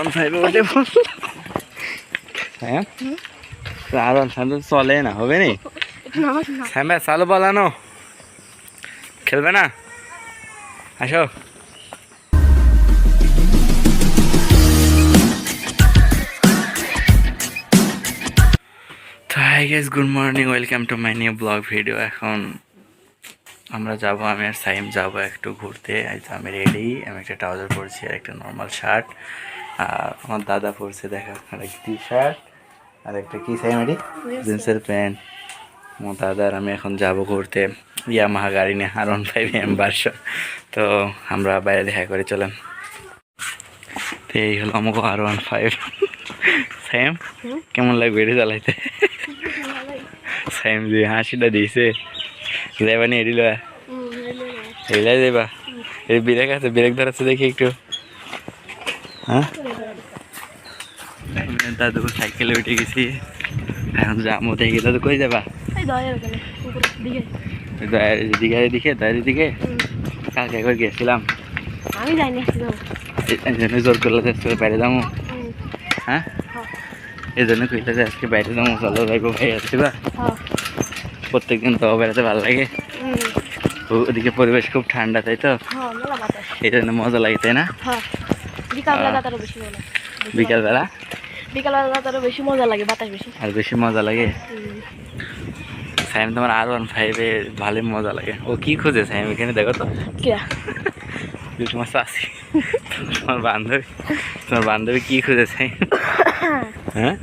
R15 ওঠে হ্যাঁ R15 তো চলে না হবে নি হ্যাঁ ভাই চালু বলানো খেলবে না আসো তো hi guys good morning welcome to my new blog video. এখন আমরা যাব, আমি আর সাইম যাব একটু ঘুরতে। আজ আমি রেডি, আমি একটা ট্রাউজার পরছি আর একটা নর্মাল শার্ট, আর আমার দাদা পরছে দেখা আর একটা টি শার্ট আর একটা কি সাইম এটি জিন্সের প্যান্ট। আমার দাদা আর আমি এখন যাব ঘুরতে ইয়ামাহা গাড়ি নিয়ে R15 ভার্সন। তো আমরা বাইরে দেখা করে চলেন। তো এই হলো আমাকে R15 সাইম কেমন লাগবে এটি চালাইতে? সাইম যে হাসিটা দিয়েছে যাইবা নি এডিল এলাই যাইবা এই ব্রেক আছে ব্রেক ধরাচ্ছে দেখি একটু। হ্যাঁ দাদু সাইকেলে উঠে গেছি, এখন যাবো দেখি। দাদু কই যাবা? দয়ার দিকে দয়ার দিকে কালকে একবার গেছিলাম, আমি যাইনি এই জন্য জোর করলে আজকে বাইরে যাবো। হ্যাঁ এই জন্য কইলে যে আজকে বাইরে যাবো, চলো যাইবো ভাই আসবা। প্রত্যেকদিন তো বেড়াতে ভালো লাগে, ওদিকে পরিবেশ খুব ঠান্ডা তাই তো, এই জন্য মজা লাগে তাই না? বিকালবেলা বিকালবেলা বেশি মজা লাগে, বাতাস বেশি আর বেশি মজা লাগে। সাইম তোমার R15 ভালোই মজা লাগে। ও কি খুঁজে সাইম এখানে দেখো তো, তোমার চাষি তোমার বান্ধবী কি খুঁজে সাইম? হ্যাঁ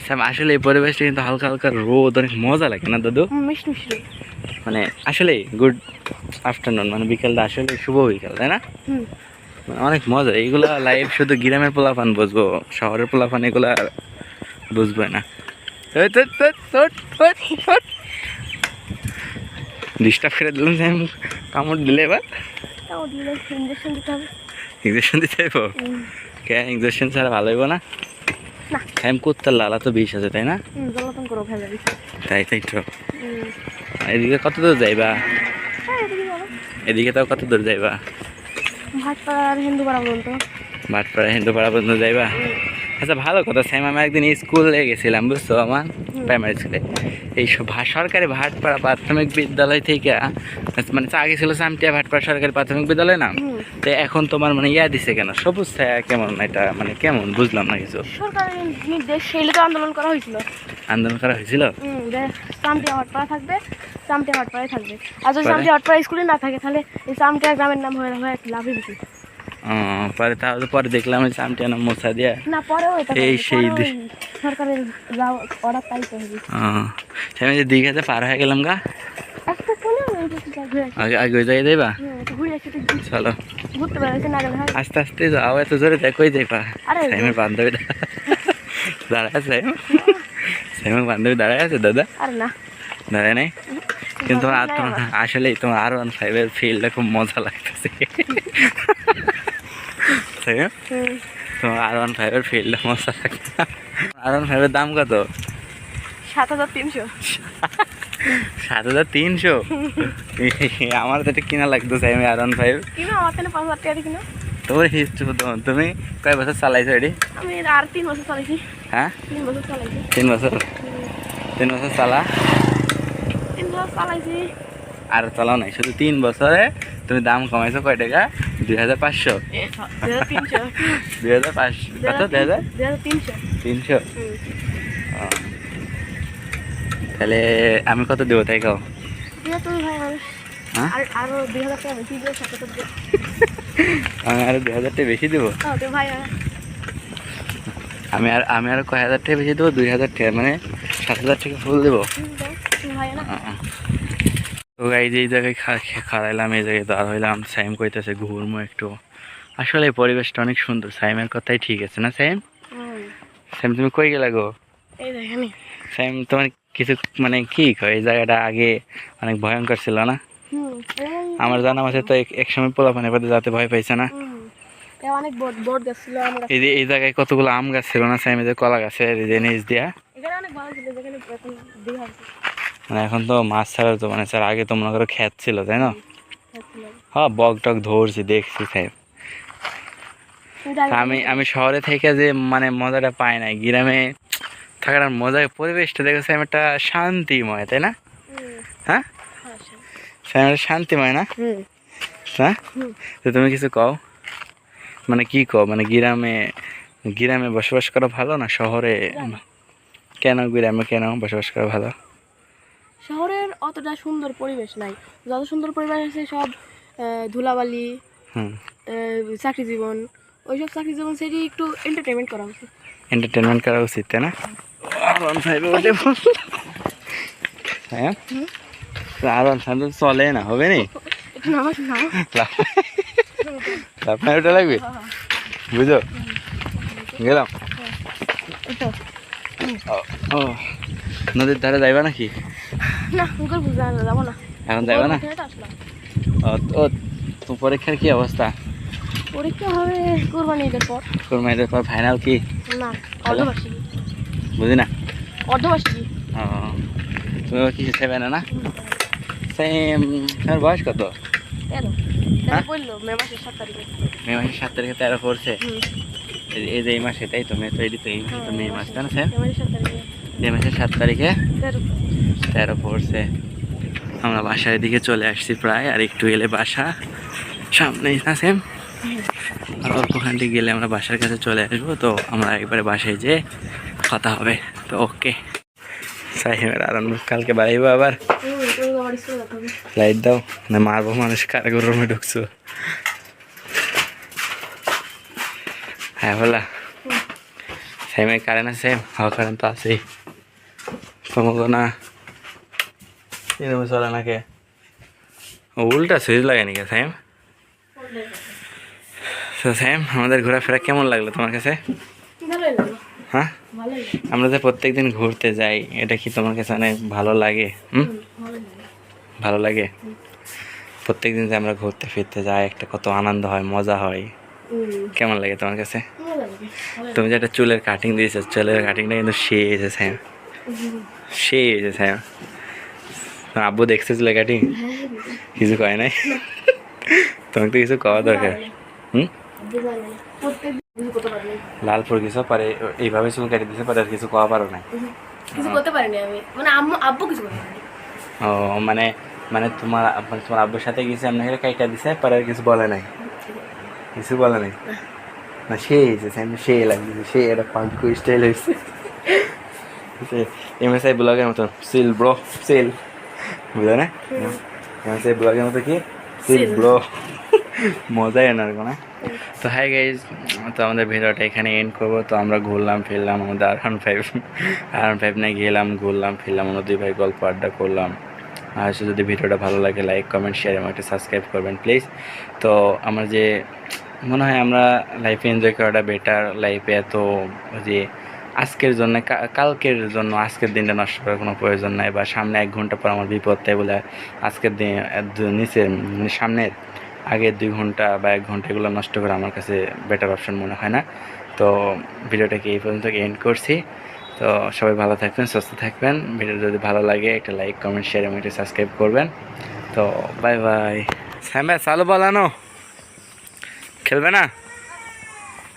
সাইম আসলে এই পরিবেশটা কিন্তু হালকা হালকা রোদ, অনেক মজা লাগে না দাদু? মানে আসলে গুড আফটারনুন, মানে বিকেলটা আসলে শুভ বিকেল তাই না? মানে অনেক মজা। এইগুলা লাইভ শুধু গ্রামের পোলাপান বুঝবো, শহরের পোলাপান এগুলা বুঝবো না। ডিস্টার্ব করে দিলাম যে কামড় দিলে এবার ইঞ্জেকশন দিতে হইব। কে ইঞ্জেকশন ছাড়া ভালো হইব না? হ্যাম কুত্তার লালা তো বিষ আছে তাই না? তাই তাই তো। এদিকে কত দূর যাইবা? এদিকে তাও কত দূর যাইবা? ভাটপাড়া হিন্দুপাড়া পর্যন্ত যাইবা? আচ্ছা ভালো কথা সাইম, আমি একদিন স্কুলে গেছিলাম বুঝছো, আমার প্রাইমারি স্কুলে। এই সরকারি ভাটপাড়া প্রাথমিক বিদ্যালয় থেকে মানে আগে ছিল চামটিয়া ভাটপাড়া সরকারি প্রাথমিক বিদ্যালয় না, তো এখন তোমার মানে ইয়া দিছে কেন সবুজ ছায়া, কেমন এটা মানে কেমন বুঝলাম না কিছু। সরকারের নির্দেশ সেইলে তো আন্দোলন করা হয়েছিল। আন্দোলন করা হয়েছিল চামটিয়া ভাটপাড়া থাকবে, চামটিয়া ভাটপাড়াই থাকবে। আর যদি চামটিয়া ভাটপাড়া স্কুলে না থাকে তাহলে এই চামটিয়া গ্রামের নাম হয়ে লাভই বেশি। পরে তাহলে পরে দেখলাম চামটিয়া নাম মোছা দিয়া না, পরেও এই সেই সরকারের অর্ডার তাই তো হবে। আমি যে দীঘাতে পার হয়ে গেলাম গা, আগে আগে ওই জায়গায় যাইবা? চলো আস্তে আস্তে যাও, এত জোরে দেখোই যাইবা। সাইমের বান্ধবী দাঁড়ায় আছে, সাইমের বান্ধবী দাঁড়ায় আছে দাদা? দাঁড়ায় নাই কিন্তু আসলে তোমার R15 ফিল্ডটা খুব মজা লাগতেছে। তোমার R15 ফিল্ডটা মজা লাগছে। R15 দাম কত? 7,300। 7,300? আমার তো এটা কিনা লাগতেছে। আমি R15 তোমার হিস্ট্রি তুমি কয় বছর চালাইছো এটি? আমি আর 3 বছর চালাইছি। হ্যাঁ 3 বছর চালাইছি। 3 বছর? 3 বছর চালা? 3 বছর চালাইছি। আর চালাও নাই, শুধু 3 বছরে তুমি দাম কমাইছো কয় টাকা? 2,500? 2,300। 2,500 কত? 2,300? তাহলে আমি কত দেবো তাই কাও? আরো 2,000 টাকা বেশি দিও। আমি আরো 2,000 টাকা বেশি দেবো? আমি আরো কয় হাজার টাকা বেশি দেবো? 2,000 টাকা, মানে 7,000 টাকা ফুল দেবো। তো গাইজ এই জায়গায় খাড়াইলাম, এই জায়গায় দাঁড় হইলাম। সাইম কইতেছে ঘুরমো একটু। আসলে এই পরিবেশটা অনেক সুন্দর, সাইমের কথাই ঠিক আছে না সাইম? সাইম তুমি কই গেলা গো? সাইম তোমার কিছু মানে কি কয়, এই জায়গাটা আগে অনেক ভয়ঙ্কর ছিল না? আমার জানা আছে তো এক সময় পোলাপানের পথে যাতে ভয় পাইছে না? এই জায়গায় কতগুলো আম গাছ ছিল না সাইম? যে কলা গাছের নিচ দিয়া, মানে এখন তো মাছ ছাড়া তো মানে স্যার আগে তো মনে করো ক্ষেত ছিল তাই না? হ্যাঁ বক টক ধরছি দেখছি সাইম। আমি আমি শহরে থেকে যে মানে মজাটা পাই না, গ্রামে থাকার মজার পরিবেশটা দেখেছি আমি একটা শান্তিময়, তাই না? হ্যাঁ, একটা শান্তিময় না? হ্যাঁ, তো তুমি কিছু কও, মানে কি কও, মানে গ্রামে গ্রামে বসবাস করা ভালো না শহরে? কেন গ্রামে কেন বসবাস করা ভালো? শহরের অতটা সুন্দর পরিবেশ নাই, যত সুন্দর পরিবেশ আছে সব ধুলাবালি, চাকরি জীবন, ওইসব চাকরি জীবন সেটি একটু এন্টারটেনমেন্ট করা উচিত। এন্টারটেনমেন্ট করা উচিত, তাই না? হ্যাঁ, আর চলে না, হবে নি একটু নামাজ নাও। আপনার ওটা লাগবে, বুঝো, গেলাম। ও, নদীর ধারে যাইবা নাকি? না মুখের বুঝা যাবো না, এখন যাইবা না? আসলাম। ও, তো পরীক্ষার কি অবস্থা? পরীক্ষা হবে কোরবানি ঈদের পর। কোরবানির পর ফাইনাল কি? না, অর্ধবার্ষিকী। বুঝি না। অর্ধবার্ষিকী। ও, তুমি কিছু সেবে না? সেম। তোমার বয়স কত? 13 হ্যাঁ? বললো মে মাসের 7 তারিখে। মে মাসের 7 তারিখে 13 পড়ছে। এই যে এই মাসে, তাই তো? মে তো এটি তো এই মাসে, তো মে মাস, তাই না স্যার? মে মাসের 7 তারিখে 13 পড়ছে। আমরা বাসার দিকে চলে আসছি প্রায়, আর একটু এলে বাসা সামনেই না সেম। আর অল্পখানটি গেলে আমরা বাসার কাছে চলে আসবো, তো আমরা একবারে বাসায় যেয়ে কথা হবে। তো ওকে, সাহিমের আর কালকে বাড়াইবো আবার। লাইট দাও না, মারবো মানুষ, কারাগার রুমে ঢুকছো। হ্যাঁ বলা, সাইমের কারেন্ট আছে? হওয়া কারেন্ট তো আছেই। তোমাকে না চলে নাকি? উল্টা সুইচ লাগে নাকি সাইম? তো সাইম, আমাদের ঘোরাফেরা কেমন লাগলো তোমার কাছে? হ্যাঁ, আমরা যে প্রত্যেকদিন ঘুরতে যাই, এটা কি তোমার কাছে অনেক ভালো লাগে? ভালো লাগে। প্রত্যেকদিন যে আমরা ঘুরতে ফিরতে যাই, একটা কত আনন্দ হয়, মজা হয়, কেমন লাগে তোমার কাছে? তুমি যে একটা চুলের কাটিং দিয়েছো, চুলের কাটিংটা কিন্তু সেই হয়েছে স্যাম, সেই হয়েছে স্যাম। আব্বু দেখছে চুলের কাটিং? কিছু কয় নাই? তোমাকে তো কিছু কওয়া দরকার। লালপুর কিছু পারে, এইভাবে চুল কাটি দিতে পারে, আর কিছু কওয়া পারো না? কিছু করতে পারিনি আমি, মানে আব্বু কিছু করতে পারেনি। ও, মানে মানে তোমার তোমার আব্বুর সাথে গেছে, আপনাকে কাইটা দিছে, পরে আর কিছু বলে নাই? কিছু বলে নাই না? সেই হয়েছে স্যাম, সেই লাগছে, সেই একটা পাঙ্কু স্টাইল হয়েছে। এমএসআই ব্লগের মতো সিল ব্রো, সিল, বুঝলো না? এমএসআই ব্লগের মতো কি সিল ব্রো, মজাই এনার কোনো। তো হাই গাইজ, তো আমাদের ভিডিওটা এখানে এন্ড করবো। তো আমরা ঘুরলাম ফিরলাম, আমাদের R15 নিয়ে গেলাম, ঘুরলাম ফিরলাম, আমরা দুই ভাই গল্প আড্ডা করলাম। আর যদি ভিডিওটা ভালো লাগে, লাইক কমেন্ট শেয়ার এবং একটা সাবস্ক্রাইব করবেন প্লিজ। তো আমার যে মনে হয় আমরা লাইফে এনজয় করাটা বেটার, লাইফে এত যে আজকের জন্য কালকের জন্য আজকের দিনটা নষ্ট করার কোনো প্রয়োজন নাই, বা সামনে 1 ঘন্টা পর আমার বিপদ, তাই বলে আজকের দিন নিচের সামনের আগের 2 ঘন্টা বা 1 ঘন্টা এগুলো নষ্ট করা আমার কাছে বেটার অপশন মনে হয় না। তো ভিডিওটাকে এই পর্যন্ত এন্ড করছি। তো সবাই ভালো থাকবেন, সুস্থ থাকবেন। ভিডিও যদি ভালো লাগে একটা লাইক কমেন্ট শেয়ার এবং একটা সাবস্ক্রাইব করবেন। তো বাই বাই। হ্যাঁ ভাই, চালু বলানো, খেলবে না?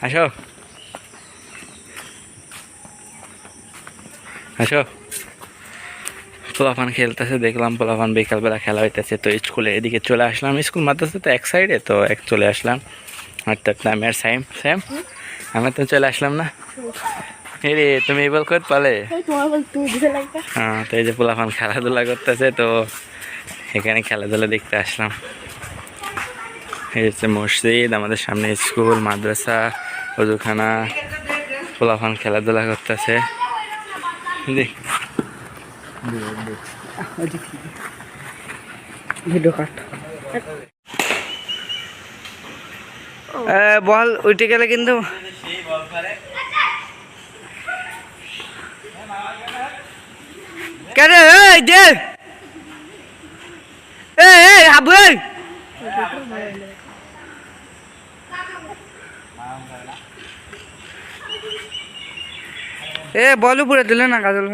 আসো আসো। পোলাপান খেলতেছে, দেখলাম পোলাপান বিকালবেলা খেলা হইতেছে, তো স্কুলে এদিকে চলে আসলাম। স্কুল মাদ্রাসা তো এক সাইডে, তো চলে আসলাম হাঁটতে হাঁটতে। আমি আর সাইম আমি তো চলে আসলাম না। রে তুমি এই বল কত পালে? হ্যাঁ, তো এই যে পোলাপান খেলাধুলা করতেছে, তো এখানে খেলাধুলা দেখতে আসলাম। এই হচ্ছে মসজিদ, আমাদের সামনে স্কুল মাদ্রাসা ওজুখানা, পোলাপান খেলাধুলা করতেছে। বল উঠে গেলে কিন্তু কেন হাবু বল উপরে দিলে না কাজল।